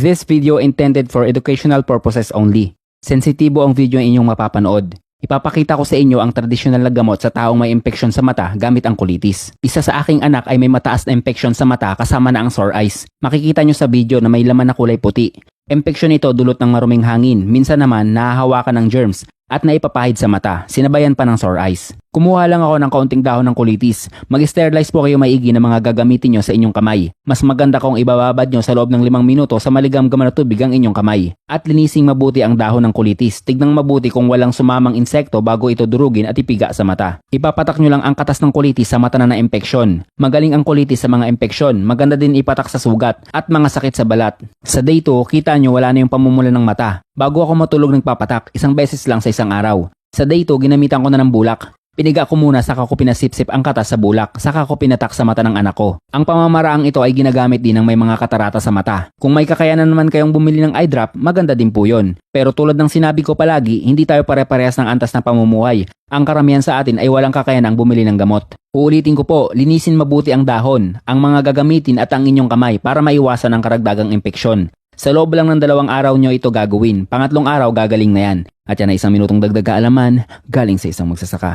This video intended for educational purposes only. Sensitibo ang video ang inyong mapapanood. Ipapakita ko sa inyo ang tradisyonal na gamot sa taong may impeksyon sa mata gamit ang colitis. Isa sa aking anak ay may mataas na impeksyon sa mata kasama na ang sore eyes. Makikita nyo sa video na may laman na kulay puti. Impeksyon ito dulot ng maruming hangin, minsan naman nahahawakan ng germs at naipapahid sa mata, sinabayan pa ng sore eyes. Kumuha lang ako ng kaunting dahon ng colitis. Mag-sterilize po kayo maigi ng mga gagamitin nyo sa inyong kamay. Mas maganda kung ibababad nyo sa loob ng 5 minuto sa maligamgam na tubig ang inyong kamay. At linising mabuti ang dahon ng colitis. Tignang mabuti kung walang sumamang insekto bago ito durugin at ipiga sa mata. Ipapatak nyo lang ang katas ng colitis sa mata na na-impeksyon. Magaling ang colitis sa mga impeksyon. Maganda din ipatak sa sugat at mga sakit sa balat. Sa day 2, kita nyo wala na yung pamumula ng mata. Bago ako matulog nagpapatak, isang beses lang sa isang araw. Sa day 2, ginamitan ko na ng bulak. Piniga ko muna saka ko pinasipsip ang katas sa bulak, saka ko pinatak sa mata ng anak ko. Ang pamamaraang ito ay ginagamit din ng may mga katarata sa mata. Kung may kakayanan naman kayong bumili ng eye drop, maganda din po yun. Pero tulad ng sinabi ko palagi, hindi tayo pare-parehas ng antas na pamumuhay. Ang karamihan sa atin ay walang kakayanang bumili ng gamot. Uulitin ko po, linisin mabuti ang dahon, ang mga gagamitin at ang inyong kamay para maiwasan ang karagdagang impeksyon. Sa loob lang ng 2 araw nyo ito gagawin, pangatlong araw gagaling na yan. At yan ay 1 minutong dagdag kaalaman galing sa isang magsasaka.